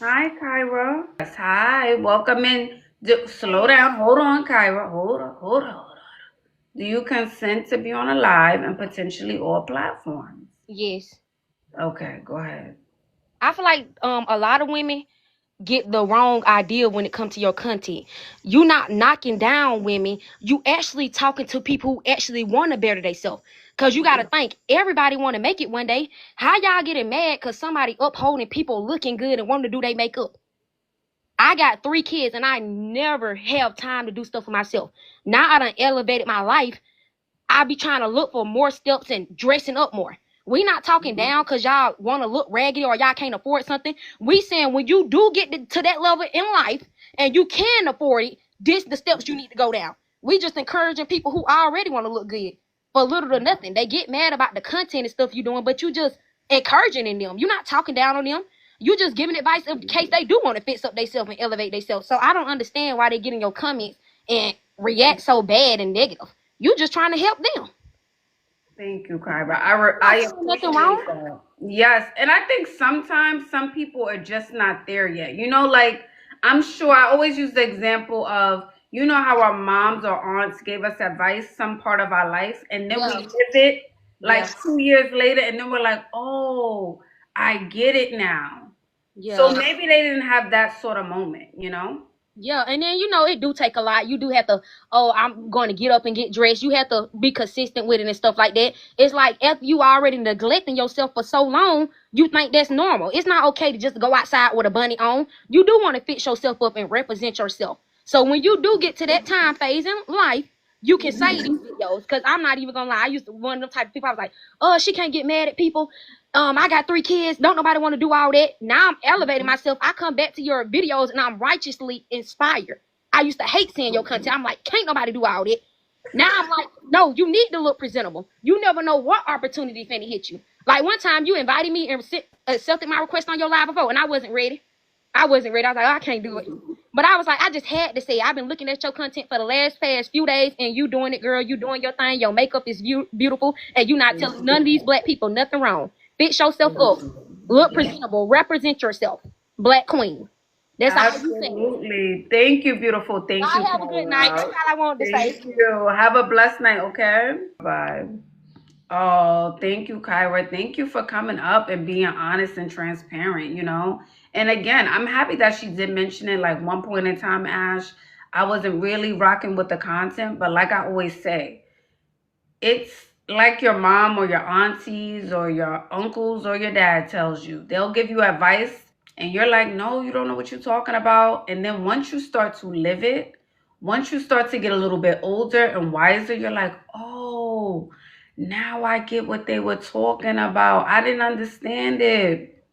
Hi, Kyra. Yes, hi. Welcome in. Slow down. Hold on, Kyra. Hold on. Do you consent to be on a live and potentially all platforms? Yes. Okay, go ahead. I feel like a lot of women get the wrong idea when it comes to your content. You not knocking down women. You actually talking to people who actually want to better themselves. Cause you gotta think everybody want to make it one day. How y'all getting mad cause somebody upholding people looking good and wanting to do their makeup? I got 3 kids and I never have time to do stuff for myself. Now I done elevated my life. I be trying to look for more steps and dressing up more. We not talking down because y'all want to look raggedy or y'all can't afford something. We saying when you do get to that level in life and you can afford it, this the steps you need to go down. We just encouraging people who already want to look good for little to nothing. They get mad about the content and stuff you doing, but you just encouraging in them. You're not talking down on them. You just giving advice in case they do want to fix up themselves and elevate themselves. So I don't understand why they get in your comments and react so bad and negative. You just trying to help them. Thank you, Kyra. I Nothing appreciate wrong. that. Yes, and I think sometimes some people are just not there yet. Like I'm sure I always use the example of how our moms or aunts gave us advice some part of our life, and then we Yeah, live it like yeah, 2 years later, and then we're like, oh, I get it now. So yeah, maybe they didn't have that sort of moment. yeah. And then it do take a lot. You do have to. Oh, I'm going to get up and get dressed. You have to be consistent with it and stuff like that. It's like if you already neglecting yourself for so long, you think that's normal. It's not okay to just go outside with a bunny on. You do want to fix yourself up and represent yourself. So when you do get to that time phase in life, you can say these videos. Cause I'm not even gonna lie. I used to one of them type of people. I was like, oh, she can't get mad at people. I got 3 kids. Don't nobody want to do all that. Now I'm elevating myself. I come back to your videos and I'm righteously inspired. I used to hate seeing your content. I'm like, can't nobody do all that. Now I'm like, no, you need to look presentable. You never know what opportunity finna hit you. Like one time you invited me and accepted my request on your live before, and I wasn't ready. I wasn't ready. I was like, oh, I can't do it. But I was like, I just had to say, I've been looking at your content for the last past few days, and you doing it, girl. You doing your thing. Your makeup is beautiful, and you not telling none of these black people nothing wrong. Fix yourself up. Look presentable. Represent yourself. Black queen. That's all you saying. Absolutely. Thank you, beautiful. Thank you, Y'all have a good night. That's Kyra. all I wanted to say. Thank you. Have a blessed night, okay? Bye. Oh, thank you, Kyra. Thank you for coming up and being honest and transparent. And again, I'm happy that she did mention it like one point in time, Ash. I wasn't really rocking with the content, but like I always say, it's like your mom or your aunties or your uncles or your dad tells you. They'll give you advice and you're like, no, you don't know what you're talking about. And then once you start to live it, once you start to get a little bit older and wiser, you're like, oh, now I get what they were talking about. I didn't understand it.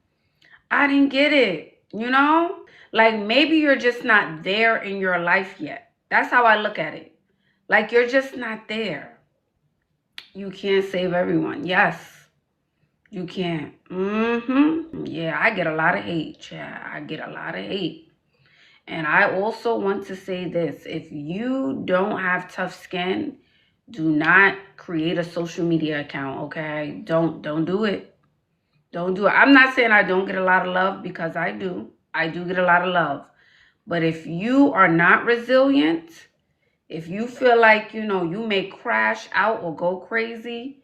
I didn't get it. Like maybe you're just not there in your life yet. That's how I look at it. Like you're just not there. You can't save everyone. Yes, you can't. Yeah, I get a lot of hate. Yeah, I get a lot of hate. And I also want to say this. If you don't have tough skin, do not create a social media account, okay? Don't do it. Don't do it. I'm not saying I don't get a lot of love because I do. I do get a lot of love. But if you are not resilient, if you feel like, you may crash out or go crazy,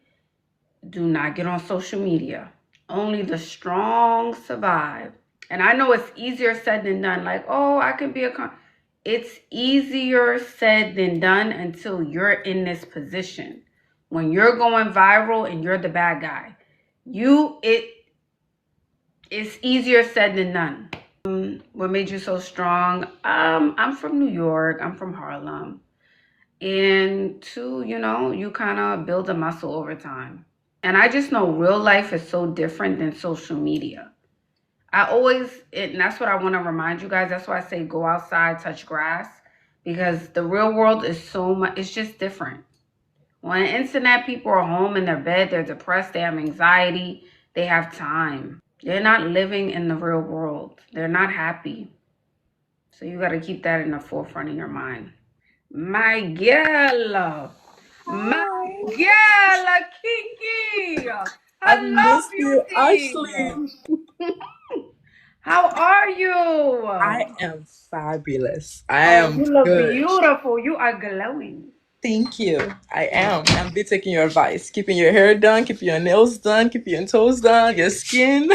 do not get on social media. Only the strong survive. And I know it's easier said than done. Like, oh, I can be it's easier said than done until you're in this position. When you're going viral and you're the bad guy. It's easier said than done. What made you so strong? I'm from New York. I'm from Harlem. And two, you kind of build a muscle over time. And I just know real life is so different than social media. And that's what I want to remind you guys. That's why I say go outside, touch grass, because the real world is so much, it's just different. On the internet, people are home in their bed, they're depressed, they have anxiety, they have time. They're not living in the real world. They're not happy. So you got to keep that in the forefront of your mind. My girl. My Hi, girl, Kiki. I've Hello, missed you, beauty. Ashley. How are I you? am fabulous. I Oh, am you look good. beautiful. You are glowing. Thank you. I am. I'm be taking your advice. Keeping your hair done, keeping your nails done, keeping your toes done, your skin.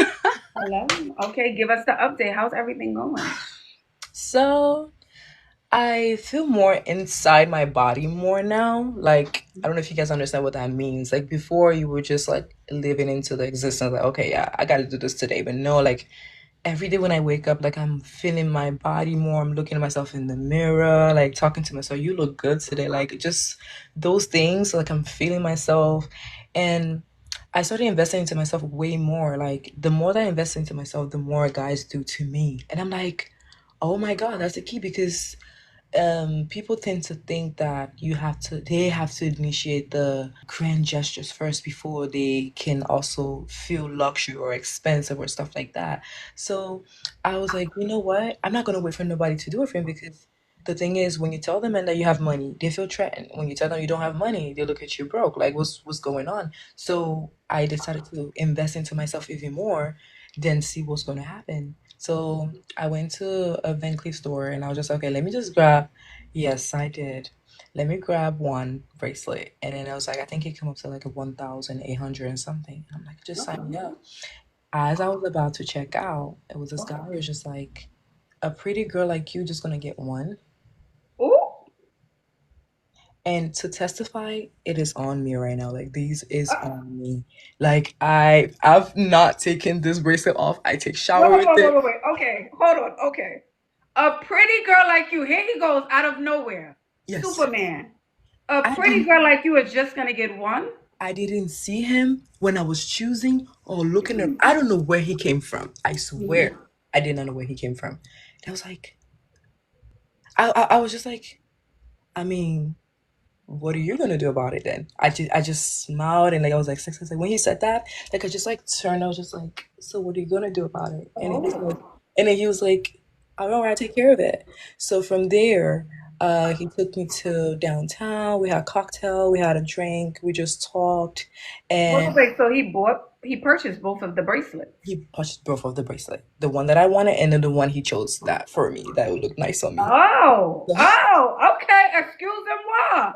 Hello. Okay, give us the update. How's everything going? So I feel more inside my body more now. Like, I don't know if you guys understand what that means. Like before you were just like living into the existence, like, okay, yeah, I gotta do this today. But no, like every day when I wake up, like I'm feeling my body more. I'm looking at myself in the mirror, like talking to myself, you look good today. Like just those things, like I'm feeling myself. And I started investing into myself way more. Like the more that I invest into myself, the more guys do to me. And I'm like, oh my God, that's the key because people tend to think that they have to initiate the grand gestures first before they can also feel luxury or expensive or stuff like that. So I was like, you know what, I'm not going to wait for nobody to do it for me because the thing is when you tell them that you have money they feel threatened. When you tell them you don't have money they look at you broke, like what's going on. So I decided to invest into myself even more, then see what's going to happen. So I went to a Van Cleef store and I was just okay, let me just grab. Yes, I did. Let me grab one bracelet. And then I was like, I think it came up to like a 1,800 and something. And I'm like, just sign me Okay. up. As I was about to check out, it was this guy Okay. who was just like, a pretty girl like you just gonna get one. Ooh. And to testify, it is on me right now. Like these is Uh, on me. Like I've not taken this bracelet off. I take wait, shower wait, with wait, wait, it. wait, wait. Okay, hold on. Okay. A pretty girl like you, here he goes out of nowhere. Yes. Superman. A I pretty didn't girl like you is just gonna get one? I didn't see him when I was choosing or looking at. I don't know where he came from. I Mm-hmm. swear, I did not know where he came from. And I was like, I was just like, I mean, what are you gonna do about it then? I just smiled and like I was like, six. I was like, when he said that, like I just like turned. I was just like, so what are you gonna do about it? And then he's like, Oh. and then he was like, all right, take care of it. So from there, he took me to downtown. We had a cocktail. We had a drink. We just talked, Wait, wait, and wait. So he purchased both of the bracelets. he purchased both of the bracelet, the one that I wanted, and then the one he chose that for me that would look nice on me. Oh, oh, okay. Excusez-moi.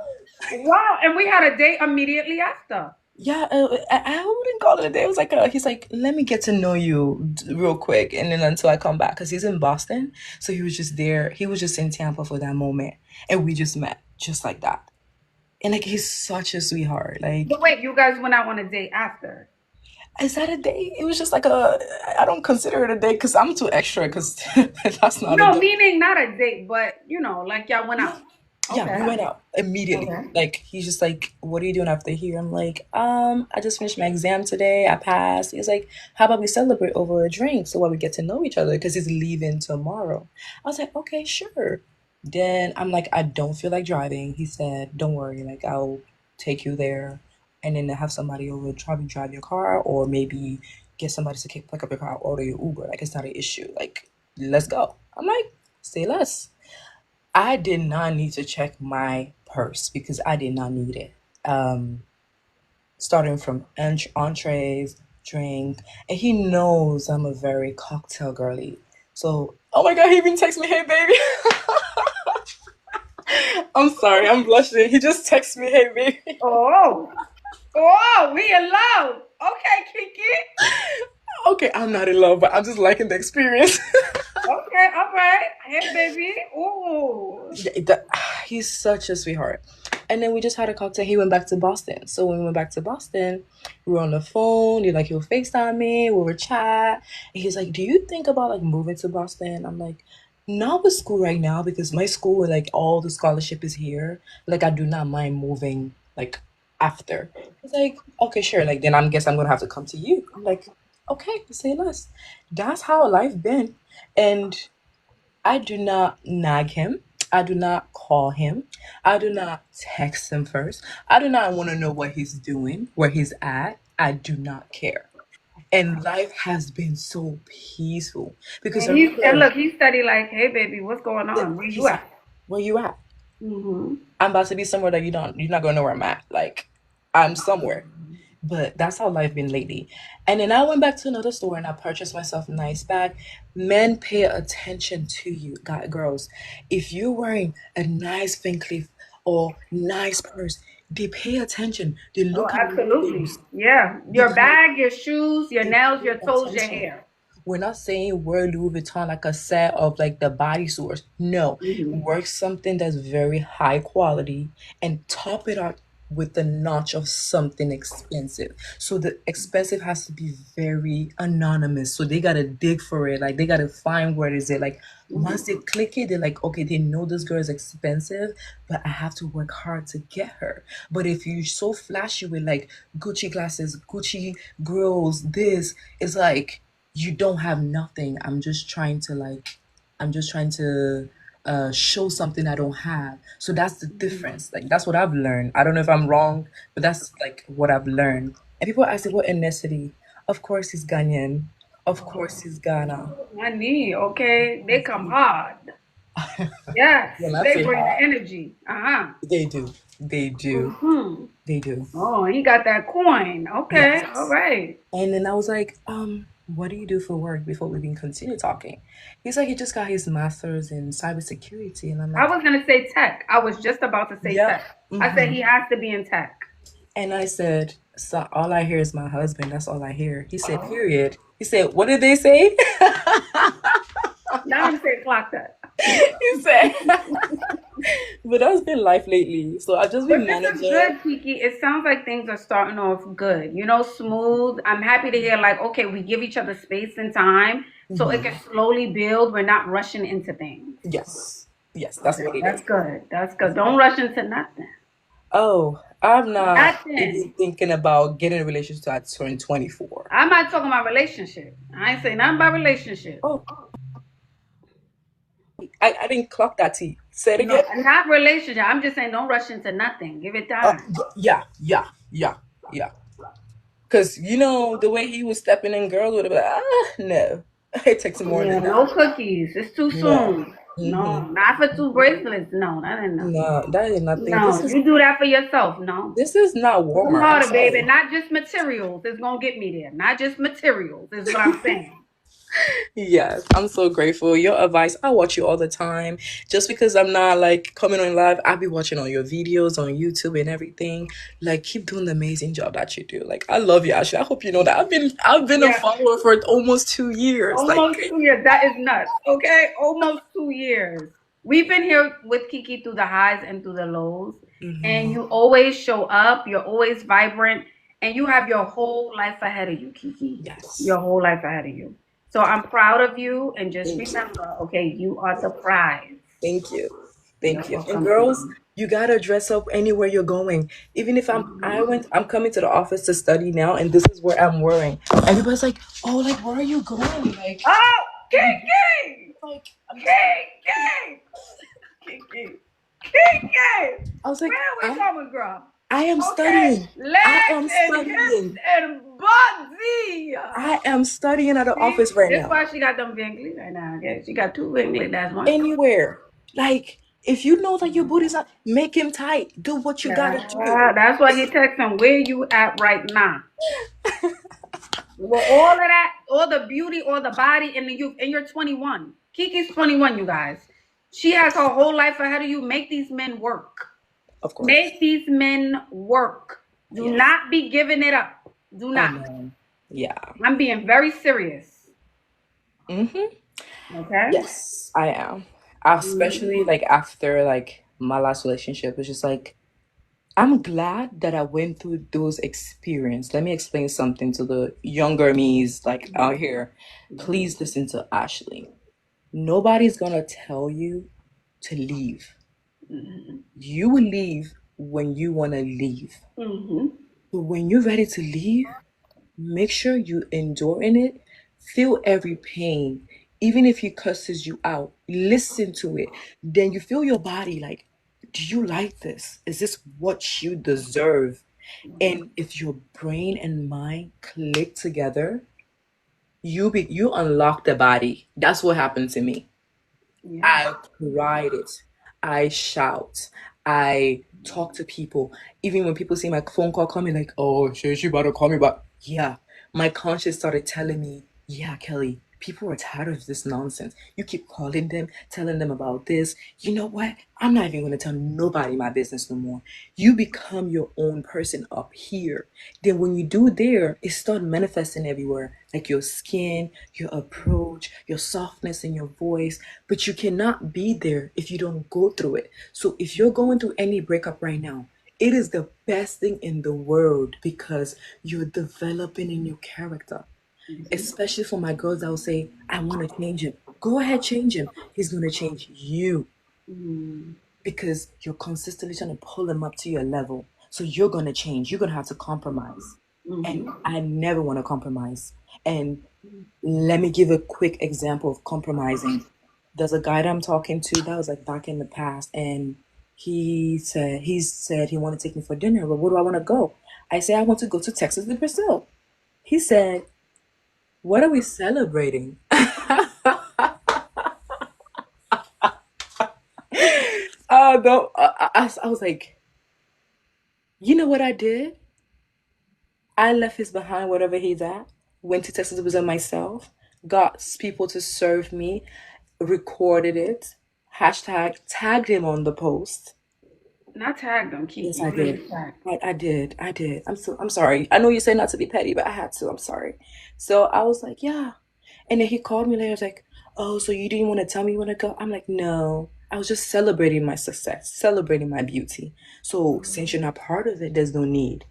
Wow. And we had a date immediately after. Yeah, I wouldn't call it a day. It was like he's like, let me get to know you real quick, and then until I come back, because he's in Boston, so he was just there. He was just in Tampa for that moment, and we just met just like that. And like he's such a sweetheart. Like, But wait, you guys went out on a date after? is that a date? It was just like a. I don't consider it a date because I'm too extra. Because that's not a No, date. meaning not a date, but like y'all went Yeah, out. yeah, Okay. we went out immediately. Okay. Like he's just like, "What are you doing after here?" I'm like, I just finished my exam today. I passed." He's like, "How about we celebrate over a drink so while we get to know each other?" Because he's leaving tomorrow. I was like, "Okay, sure." Then I'm like, "I don't feel like driving." He said, "Don't worry, like I'll take you there, and then have somebody over probably drive your car, or maybe get somebody to pick up your car, order your Uber. Like it's not an issue. Like let's go." I'm like, "Say less." I did not need to check my purse because I did not need it. Um, Starting from entrees, drink, and he knows I'm a very cocktail girly. So, oh my god, he even texts me, "Hey baby." I'm sorry, I'm blushing. He just texts me, "Hey baby." Oh, oh, we in love. Okay, Kiki. Okay, I'm not in love, but I'm just liking the experience. Okay, all right. Hey, baby. Ooh. Yeah, he's such a sweetheart. And then we just had a cocktail. He went back to Boston. So when we went back to Boston, we were on the phone. He'll FaceTime me. We were chat. And he's like, "Do you think about like moving to Boston?" I'm like, "Not with school right now because my school, like all the scholarship is here. Like I do not mind moving like after." He's like, "Okay, sure." Like then I guess I'm gonna have to come to you. I'm like, "Okay, say less." That's how life been. And I do not nag him. I do not call him. I do not text him first. I do not want to know what he's doing, where he's at. I do not care. And life has been so peaceful because I And remember, look, he studied like, hey, baby, what's going on? Where you he's at? where you at? Mm-hmm. I'm about to be somewhere that you're not going to know where I'm at. Like I'm somewhere. But that's how life been lately. And then I went back to another store and I purchased myself a nice bag. Men pay attention to you, girls. If you're wearing a nice Van Cleef or nice purse, they pay attention. They Oh, look at your absolutely. clothes Yeah. Your because bag, your shoes, your they nails, pay your toes, your attention. hair. We're not saying wear Louis Vuitton like a set of like the body stores. No, Hmm. work something that's very high quality and top it up with the notch of something expensive. So the expensive has to be very anonymous. So they gotta dig for it. Like they gotta find where is it. Like once they click it, they're like, okay, they know this girl is expensive, but I have to work hard to get her. But if you so flashy with like Gucci glasses, Gucci grills, this, it's like you don't have nothing. I'm just trying to show something I don't have. So that's the difference. Like that's what I've learned. I don't know if I'm wrong, but that's like what I've learned. And people ask me what ethnicity. Of course he's Ghanaian. Of course he's Ghana. My knee, okay? They come hard. Yes. When I They say bring the hot, energy. Uh-huh. they do. They do. Hmm. They do. Oh, he got that coin. Okay. All Yes. right. And then I was like, what do you do for work before we even continue talking? He's like, he just got his master's in cybersecurity. And I'm I like, was gonna say tech. I was just about to say yep. tech. I said Hmm. he has to be in tech. And I said, so all I hear is my husband. That's all I hear. He said, period. He said, what did they say? Now I'm saying clock that. He said, but that's been life lately. So I've just But been this is managing. good, Kiki. It sounds like things are starting off good. You know, smooth. I'm happy to hear like, okay, we give each other space and time so it can Mhm. slowly build. We're not rushing into things. Yes. Yes, that's Okay, what it that's is. good. That's good. Don't rush into nothing. Oh, I'm not even Nothing. thinking about getting a relationship till I turn 24. I'm not talking about relationship. I ain't saying nothing about relationship. Oh, I didn't clock that T. Say it No, again. not relationship. I'm just saying don't rush into nothing. Give it time. Yeah, yeah, yeah, yeah. Because you know the way he was stepping in, girls would have been like, no, it takes more Yeah, than no that. cookies. It's too No, soon. mm-hmm. No, not for two bracelets. No, that ain't enough. No, that is nothing. No, you do that for yourself. No. This is not Work Walmart. I'm harder, baby. sorry. Not just materials is gonna get me there. Not just materials is what I'm saying. Yes, I'm so grateful. Your advice, I watch you all the time. Just because I'm not like coming on live, I'll be watching all your videos on YouTube and everything. Like, keep doing the amazing job that you do. Like, I love you, Ashley. I hope you know that I've been a Yeah, follower for almost 2 years. Like, almost 2 years. That is nuts. Okay, almost 2 years. We've been here with Kiki through the highs and through the lows, and mhm, you always show up. You're always vibrant, and you have your whole life ahead of you, Kiki. yes. Your whole life ahead of you. So I'm proud of you, and just Thank you. remember, okay, you are the prize. Thank you. You're Thank you. And welcome, girls, Kiki. you gotta dress up anywhere you're going. Even if I'm coming to the office to study now and this is where I'm wearing. Everybody's like, oh, like where are you going? Oh, You- Kiki! like I'm just Kiki! Kiki! Kiki! I was like, Where are we going, girl? I am Okay, studying. I legs am and hips studying. and body. I am studying at the See, office right that's now. why she got them wrinkly right now. Okay? She got two wrinkly. That's one. Anywhere. Like, if you know that your booty's not, make him tight. Do what you gotta do. Yeah, that's why he texting where you at right now. Well, all of that, all the beauty, all the body, and the youth, and you're 21. Kiki's 21, you guys. She has her whole life ahead of you. Make these men work. Of course. Make these men work. Do Yes. not be giving it up. Do Oh not. no. Yeah. I'm being very serious. Mm-hmm. Okay? Yes, I am. Especially like after like my last relationship, it's just like I'm glad that I went through those experiences. Let me explain something to the younger me's like out here. Please listen to Ashley. Nobody's gonna tell you to leave. You will leave when you wanna leave. Mm-hmm. But when you're ready to leave, make sure you endure in it. Feel every pain. Even if he curses you out, listen to it. Then you feel your body like, do you like this? Is this what you deserve? And if your brain and mind click together, you unlock the body. That's what happened to me. Yeah. I cried it. I shout. I talk to people. Even when people see my phone call coming, like, oh, she about to call me back. Yeah. My conscience started telling me, yeah, Kelly, people are tired of this nonsense. You keep calling them, telling them about this. You know what? I'm not even going to tell nobody my business no more. You become your own person up here. Then when you do there, it start manifesting everywhere, like your skin, your approach, your softness in your voice. But you cannot be there if you don't go through it. So if you're going through any breakup right now, it is the best thing in the world because you're developing in your character. Especially for my girls that will say, I want to change him. Go ahead, change him. He's going to change you Mm-hmm. because you're consistently trying to pull him up to your level. So you're going to change. You're going to have to compromise. And Mm-hmm. I never want to compromise. And let me give a quick example of compromising. There's a guy that I'm talking to that was like back in the past, and he said he wanted to take me for dinner. But where do I want to go? I say I want to go to Texas to Brazil. He said, "What are we celebrating?" No, I was like, you know what I did? I left his behind wherever he's at. Went to Texas to Brazil myself. Got people to serve me. Recorded it. Hashtag tagged him on the post. Not tag them, Yes, Kiki. I did. Please tag. I did. I did. I'm sorry. I know you say not to be petty, but I had to. I'm sorry. So I was like, yeah. And then he called me later. I was like, oh, so you didn't want to tell me you want to go? I'm like, no. I was just celebrating my success, celebrating my beauty. So since you're not part of it, there's no need.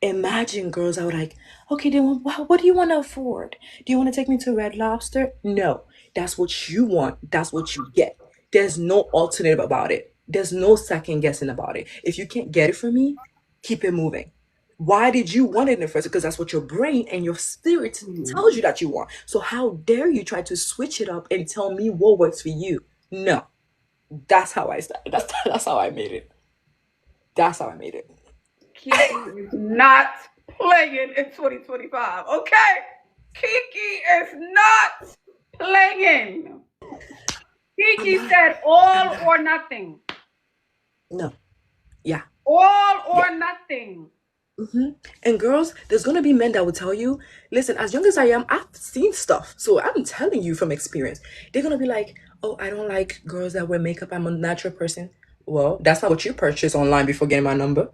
Imagine girls I would like, okay, then what do you want to afford? Do you want to take me to Red Lobster? No, that's what you want. That's what you get. There's no alternative about it. There's no second guessing about it. If you can't get it from me, keep it moving. Why did you want it in the first? Because that's what your brain and your spirit Mm-hmm. tells you that you want. So how dare you try to switch it up and tell me what works for you? No, that's how I started. That's how I made it. That's how I made it. Kiki is not playing in 2025. Okay? Kiki is not playing. I'm Kiki not. said I'm all not. or nothing. No. Yeah. All Yeah. or nothing. And girls, there's gonna be men that will tell you, listen, as young as I am, I've seen stuff. So I'm telling you from experience. They're gonna be like, oh, I don't like girls that wear makeup. I'm a natural person. Well, that's not what you purchased online before getting my number.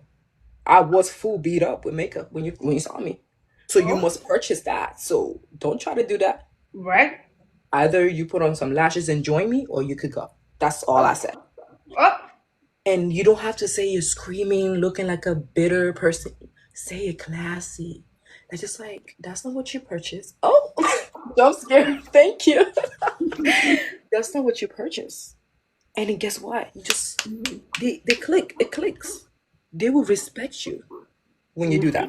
I was full beat up with makeup when you saw me. So you Oh, must purchase that. So don't try to do that. right. Either you put on some lashes and join me, or you could go. That's all I Oh, said. oh. And you don't have to say you're screaming, looking like a bitter person. Say it classy. It's just like, that's not what you purchased. Oh, jump scare. Thank you. That's not what you purchased. And then guess what? You just, they click. It clicks. They will respect you when you do that.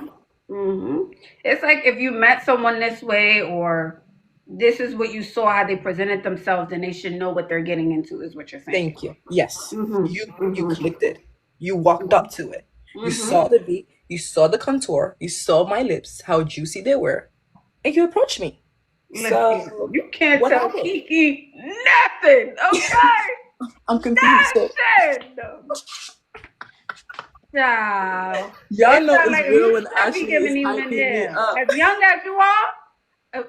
Mm-hmm. It's like if you met someone this way or this is what you saw how they presented themselves, then they should know what they're getting into, is what you're saying. Thank you. Yes. You Mm-hmm. clicked it. You walked up to it. You Mm-hmm. saw the beat. You saw the contour. You saw my lips, how juicy they were, and you approached me. Listen, So you can't what tell happened? Kiki nothing, okay? I'm confused. So Nothing. Child. y'all It know sounds it's like real you when should be Ashley giving is these men hyping me here. up. As young as you are, uh,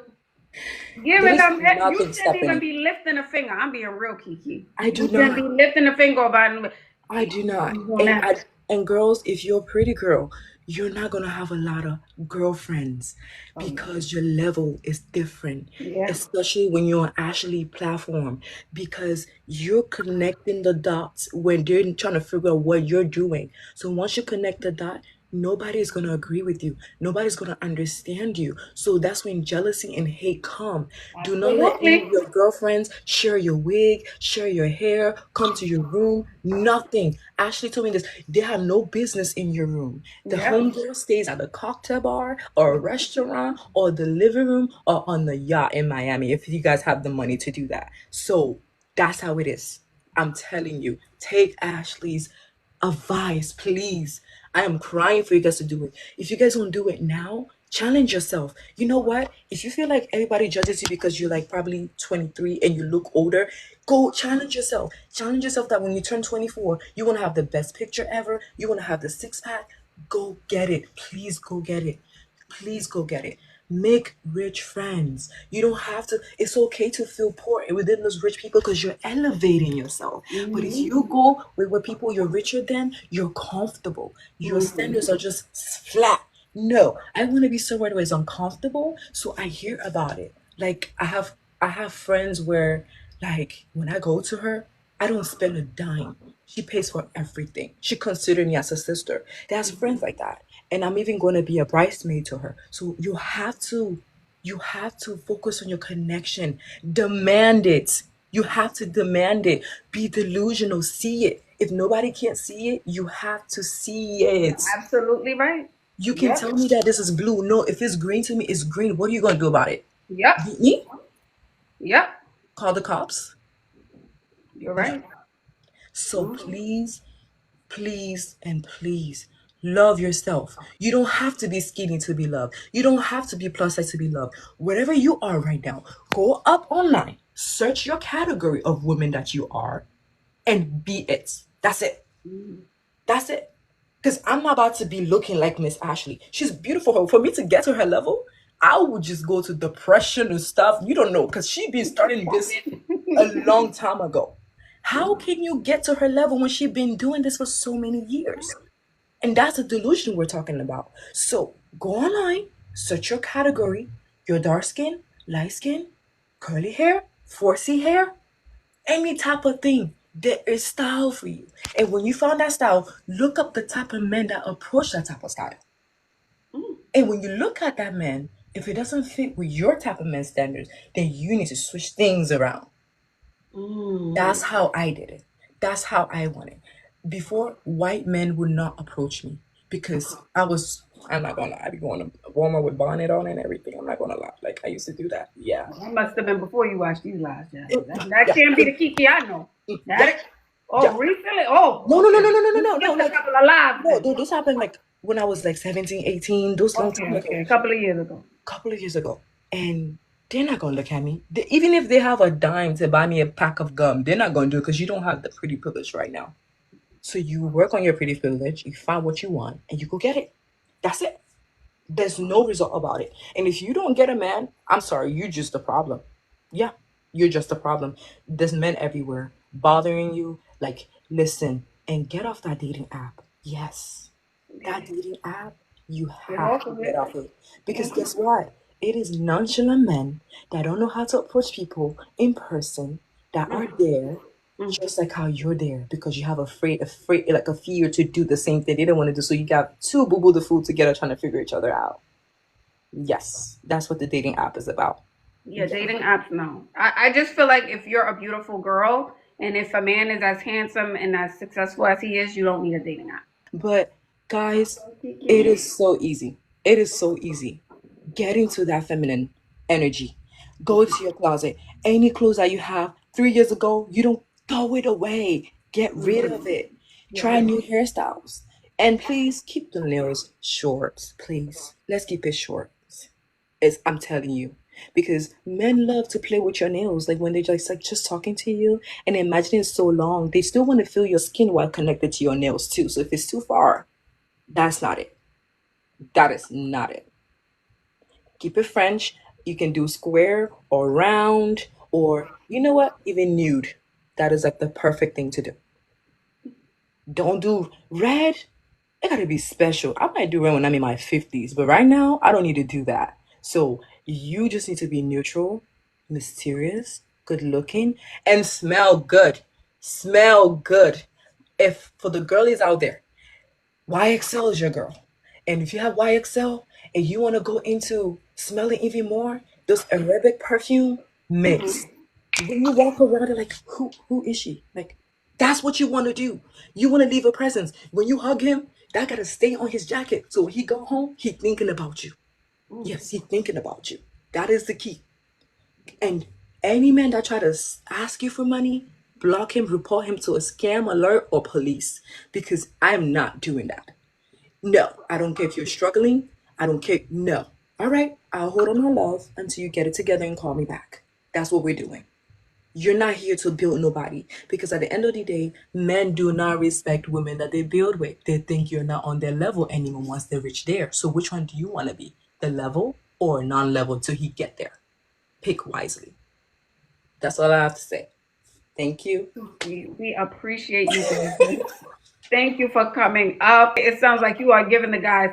giving There's them, you nothing shouldn't stopping even it. be lifting a finger. I'm being real, Kiki. I You do shouldn't be not. lifting a finger about I do not. doing And that. girls, if you're a pretty girl, you're not gonna have a lot of girlfriends Oh, because your level is different, yeah. especially when you're on Ashley platform, because you're connecting the dots when they're trying to figure out what you're doing. So once you connect the dot, nobody's gonna agree with you. Nobody's gonna understand you. So that's when jealousy and hate come. Do not let any of Absolutely. your girlfriends share your wig, share your hair, come to your room. Nothing. Ashley told me this. They have no business in your room. The Yep. homegirl stays at a cocktail bar or a restaurant or the living room or on the yacht in Miami if you guys have the money to do that. So that's how it is. I'm telling you, take Ashley's advice, please. I am crying for you guys to do it. If you guys don't do it now, Challenge yourself. You know what? If you feel like everybody judges you because you're like probably 23 and you look older, go challenge yourself. Challenge yourself that when you turn 24, you want to have the best picture ever. You want to have the six pack. Go get it. Please go get it. Please go get it. Make rich friends. You don't have to, it's okay to feel poor within those rich people because you're elevating yourself. But if Mm-hmm. you go with people you're richer than, you're comfortable. Your Mm-hmm. standards are just flat. No, I want to be somewhere where it's uncomfortable, so I hear about it. Like I have friends where like when I go to her, I don't spend a dime. She pays for everything. She considers me as a sister. There's friends like that. And I'm even going to be a bridesmaid to her. So you have to focus on your connection. Demand it. You have to demand it. Be delusional. See it. If nobody can't see it, you have to see You're it. absolutely right. You can Yep. tell me that this is blue. No, if it's green to me, it's green. What are you gonna do about it? Yep. Beat me? Yep. Call the cops? You're No. right. So Mm-hmm. please, please, and please love yourself. You don't have to be skinny to be loved. You don't have to be plus size to be loved. Wherever you are right now, go up online, search your category of women that you are, and be it. That's it. Mm-hmm. That's it. Because I'm not about to be looking like Miss Ashley. She's beautiful. For me to get to her level, I would just go to depression and stuff. You don't know, because she been starting this a long time ago. How can you get to her level when she been doing this for so many years? And that's a delusion we're talking about. So go online, search your category, your dark skin, light skin, curly hair, 4C hair, any type of thing. There is style for you. And when you found that style, look up the type of men that approach that type of style. And when you look at that man, if it doesn't fit with your type of man standards, then you need to switch things around. Mm-hmm. That's how I did it. That's how I wanted. Before, white men would not approach me because I'm not gonna lie, I be going to Walmart with bonnet on and everything. I'm not gonna lie. Like I used to do that. Yeah. That must have been before you watched these lives, Jasmine. That Yeah. can't be the Kiki I know. That Yeah. it. Oh, Yeah. recently? Oh, No, no, no, okay. no, no, no, no, You no, no. skipped a Like, couple of lives no, then. dude, this happened like when I was like 17, 18, those long time Okay, ago, okay. A couple of years ago. couple of years ago. And they're not gonna look at me. Even if they have a dime to buy me a pack of gum, they're not gonna do it because you don't have the pretty privilege right now. So you work on your pretty privilege, you find what you want, and you go get it. That's it. There's no result about it. And if you don't get a man, I'm sorry, you're just a problem. Yeah, you're just a problem. There's men everywhere bothering you. Like, listen and get off that dating app. Yes, that dating app, you Get have off to of get it. off it. Because Mhm. guess what? It is nonchalant men that don't know how to approach people in person that are there Mm. just like how you're there because you have afraid, like a fear to do the same thing they don't want to do. So you got two boo boo the fool together trying to figure each other out. Yes, that's what the dating app is about. Yeah, Yeah. dating apps, no. I just feel like if you're a beautiful girl and if a man is as handsome and as successful as he is, you don't need a dating app. But guys, it Kiki. is so easy. It is so easy. Get into that feminine energy. Go to your closet. Any clothes that you have 3 years ago, you don't throw it away. Get rid of it. Try Yeah. new hairstyles. And please keep the nails short. Please. Let's keep it short. I'm telling you. Because men love to play with your nails. Like when they're just talking to you and imagining it's so long, they still want to feel your skin while connected to your nails too. So if it's too far, that's not it. That is not it. Keep it French. You can do square or round or you know what? Even nude. That is like the perfect thing to do. Don't do red. It gotta be special. I might do red when I'm in my 50s, but right now I don't need to do that. So you just need to be neutral, mysterious, good looking, and smell good. Smell good. If for the girlies out there, YXL is your girl. And if you have YXL and you want to go into smelling even more, those Arabic perfume mix. When you walk around, you're like, who is she? Like, that's what you want to do. You want to leave a presence. When you hug him, that gotta stay on his jacket. So when he go home, he thinking about you. Yes, he thinking about you. That is the key. And any man that try to ask you for money, block him, report him to a scam alert or police because I'm not doing that. No, I don't care if you're struggling. I don't care. No. all right, I'll hold on my love until you get it together and call me back. That's what we're doing. You're not here to build nobody, because at the end of the day, men do not respect women that they build with. They think you're not on their level anymore once they reach there. So which one do you want to be? The level or non-level till he get there? Pick wisely. That's all I have to say. Thank you. We appreciate you, gorgeous. Thank you for coming up. It sounds like you are giving the guys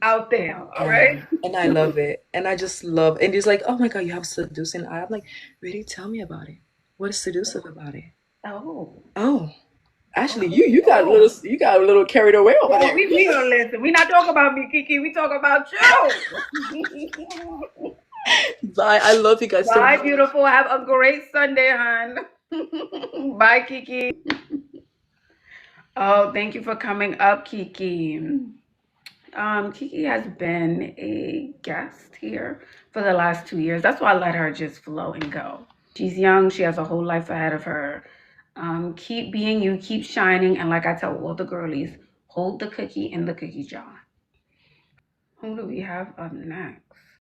out there. All right. And I love it. And I just love, and he's like, oh my God, you have seducing eye. I'm like, really? Tell me about it. What is seductive about it? Oh. Oh, actually, you got a little carried away over Well, there. we don't listen. We not talking about me, Kiki. We talk about you. Bye. I love you guys so Bye, much. beautiful. Have a great Sunday, hon. Bye, Kiki. Oh, thank you for coming up, Kiki. Kiki has been a guest here for the last 2 years. That's why I let her just flow and go. She's young. She has a whole life ahead of her. Keep being you. Keep shining. And like I tell all the girlies, hold the cookie in the cookie jar. Who do we have up next?